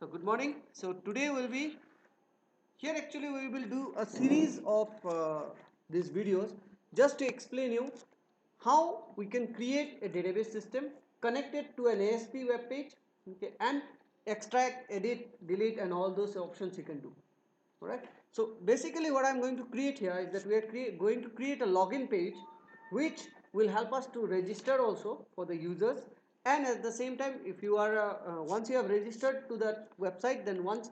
So good morning. So today will be here actually we will do a series of these videos just to explain you how we can create a database system connected to an ASP web page, okay, and extract, edit, delete and all those options you can do. Alright. So basically what I am going to create here is that we are going to create a login page which will help us to register also for the users, and at the same time if you are once you have registered to that website, then once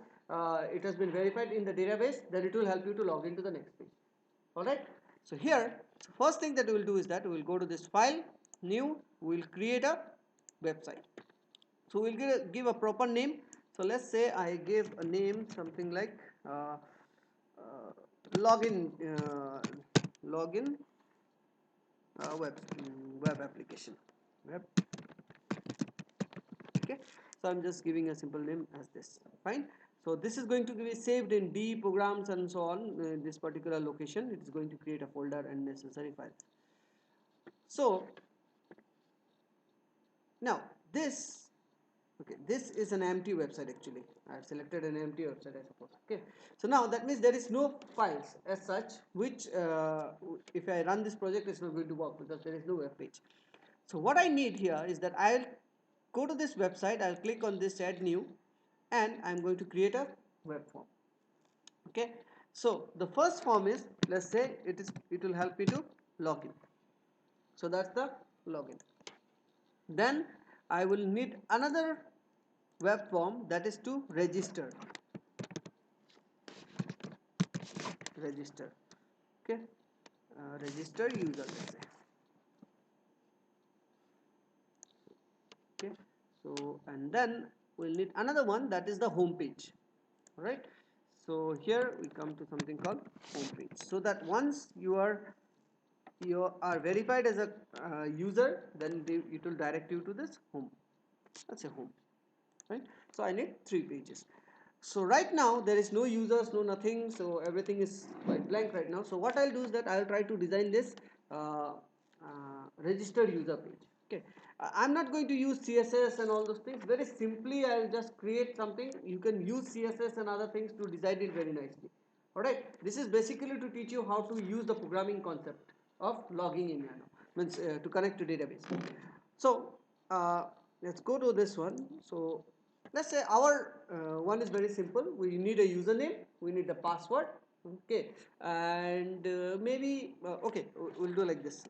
it has been verified in the database, then it will help you to log into the next page. Alright. So here first thing that we will do is that we will go to this file, new, we will create a website. So we'll give a proper name. So let's say I give a name something like uh, uh, login login web application web. Okay, so I'm just giving a simple name as this. Fine. So this is going to be saved in D programs and so on. This particular location, it is going to create a folder and necessary files. So now this, okay, this is an empty website actually. I have selected an empty website, I suppose. Okay, so now that means there is no files as such which if I run this project, it's not going to work because there is no web page. So what I need here is that I'll go to this website, I'll click on this add new, and I'm going to create a web form. Okay, so the first form is, let's say it will help me to log in. So that's the login. Then I will need another web form, that is to register. Okay, register user, let's say. Okay, so and then we'll need another one, that is the home page. All right, so here we come to something called home page, so that once you are verified as a user, then it will direct you to this home. That's a home, right? So I need 3 pages. So right now there is no users, no nothing, so everything is quite blank right now. So what I'll do is that I'll try to design this registered user page. Okay, I'm not going to use CSS and all those things. Very simply I'll just create something. You can use CSS and other things to design it very nicely. Alright, this is basically to teach you how to use the programming concept of logging in, means to connect to database. So let's go to this one. So let's say our one is very simple. We need a username, we need a password, okay, and maybe okay, we'll do like this.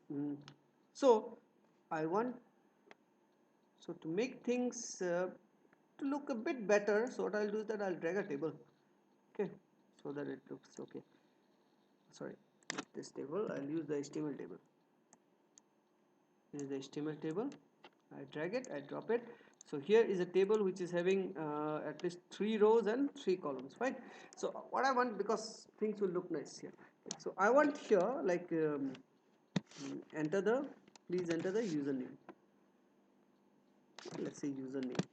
So I want, so to make things to look a bit better, so what I'll do is that I'll drag a table, okay, so that it looks okay. Sorry, not this table, I'll use the HTML table. This is the HTML table. I drag it, I drop it. So here is a table which is having at least 3 rows and 3 columns. Fine. So what I want, because things will look nice here. So I want here like please enter the username. Let's say username.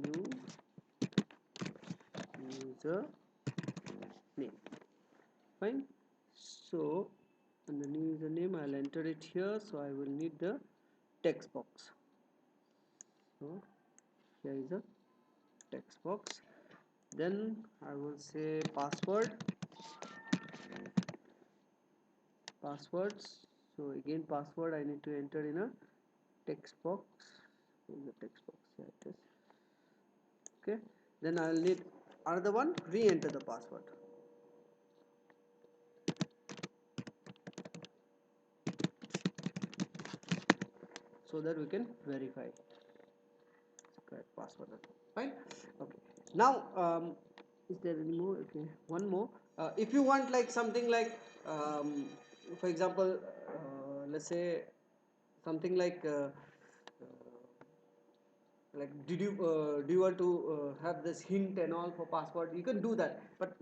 New user name. Fine. So and the new username, I'll enter it here. So I will need the text box. So here is a text box. Then I will say passwords. So again password I need to enter in a text box. In the text box, yeah, it is. Okay, then I'll need another one, re-enter the password. So that we can verify correct password. Fine. Okay, now is there any more? Okay, one more. If you want like something like for example let's say something like do you want to have this hint and all for password, you can do that, but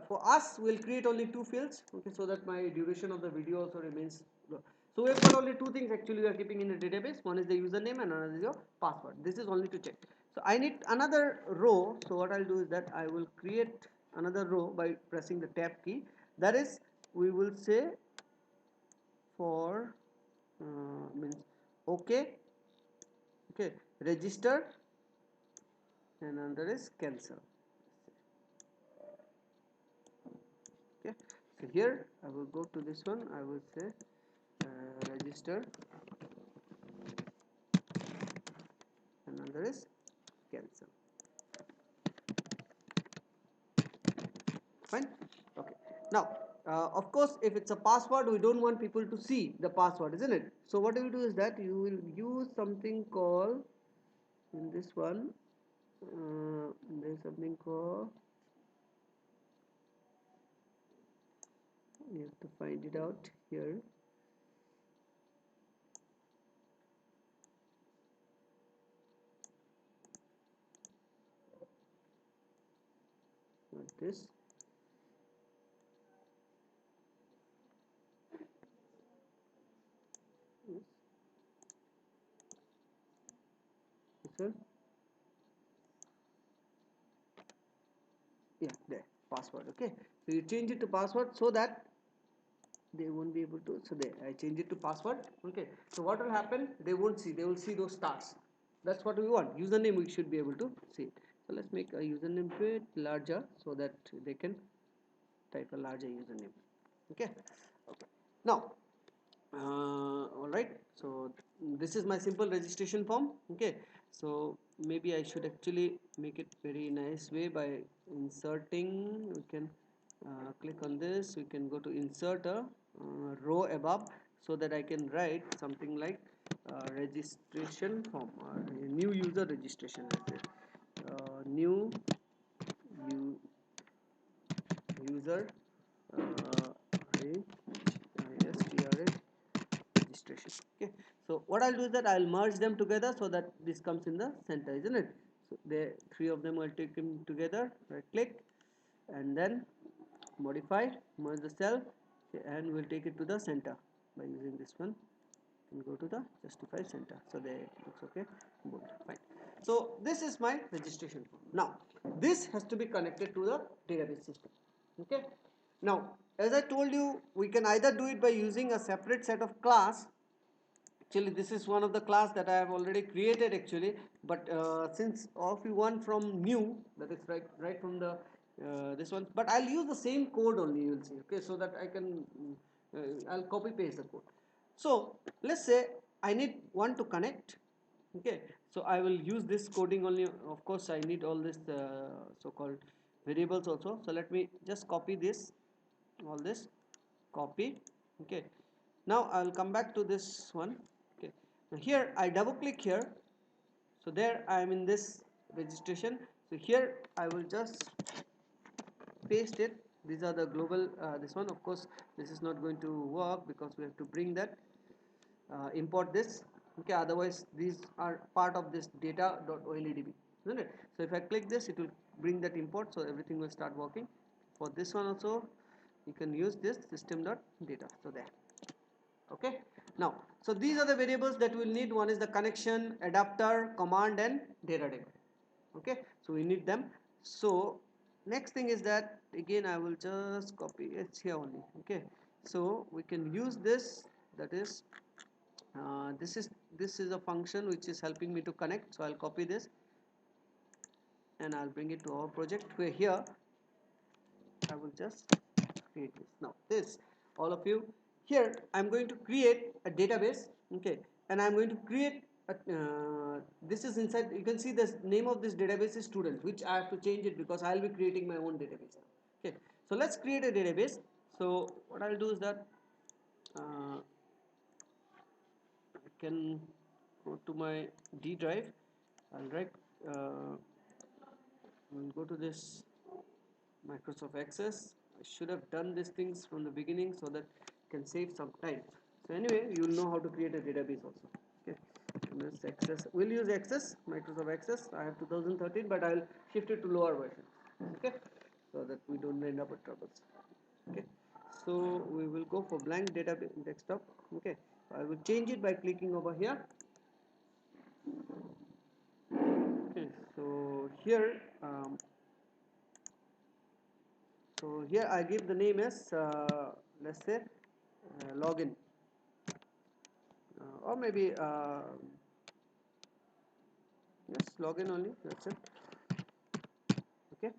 for us we'll create only 2 fields, okay, so that my duration of the video also remains low. So we've got only 2 things actually we are keeping in the database. One is the username and another is your password. This is only to check. So I need another row, so what I'll do is that I will create another row by pressing the tab key. That is, we will say for means okay, okay, register, and another is cancel. Okay, so here I will go to this one, I will say register, another is cancel. Fine. Okay, now of course if it's a password, we don't want people to see the password, isn't it? So what you will do is that you will use something called, in this one there's something called, you have to find it out here. Not this. Yes. This one. Yeah, there, password. Okay, so you change it to password so that they won't be able to, so there I change it to password. Okay, so what will happen, they won't see, they will see those stars. That's what we want. Username we should be able to see. So let's make a username bit larger so that they can type a larger username. Okay, okay. Now all right, so this is my simple registration form. Okay, so maybe I should actually make it very nice way by inserting. We can click on this, we can go to insert a row above, so that I can write something like registration form or new user registration, let's say new user registration. Okay, so what I'll do is that I'll merge them together so that this comes in the center, isn't it? So the three of them will take them together, right click, and then modify, merge the cell, and we'll take it to the center by using this one, and go to the justify center. So there it looks okay. Good, fine. So this is my registration form. Now this has to be connected to the database system. Okay, now as I told you, we can either do it by using a separate set of class. Actually this is one of the class that I have already created actually, but since all of you want from new, that is right from the this one, but I'll use the same code only, you will see. Okay, so that I can I'll copy paste the code. So let's say I need one to connect. Okay, so I will use this coding only. Of course I need all this so-called variables also. So let me just copy this, all this, copy. Okay, now I'll come back to this one. Okay, now here I double click here, so there I am in this registration. So here I will just paste it. These are the global this one. Of course this is not going to work because we have to bring that import this. Okay, otherwise these are part of this data.oldb, isn't it? So if I click this, it will bring that import, so everything will start working. For this one also you can use this system.data. So there. Okay, now so these are the variables that we'll need. One is the connection, adapter, command, and data type. Okay, so we need them. So next thing is that again I will just copy, it's here only. Okay, so we can use this, that is this is a function which is helping me to connect. So I'll copy this and I'll bring it to our project, where here I will just create this. Now this, all of you, here I'm going to create a database. Okay, and I'm going to create a, this is inside, you can see the name of this database is students, which I have to change it because I'll be creating my own database. Okay, so let's create a database. So what I'll do is that I can go to my D drive. I'll write we'll go to this Microsoft Access. I should have done these things from the beginning so that you can save some time. So anyway, you'll know how to create a database also. Okay, MS Access. We'll use Access, Microsoft Access. I have 2013, but I'll shift it to lower version. Okay, so that we don't end up with troubles. Okay, so we will go for blank database desktop. Okay, I will change it by clicking over here. Okay, so here I give the name as let's say login, or maybe Yes, login only, that's it. Okay,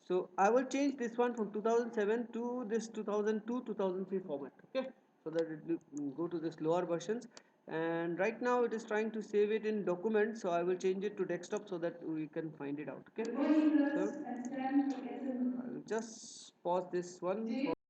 so I will change this one from 2007 to this 2002 2003 format. Okay, so that it will go to this lower versions, and right now it is trying to save it in documents, so I will change it to desktop so that we can find it out. Okay, Good morning, so girls. I'm Stan. I will just pause this one for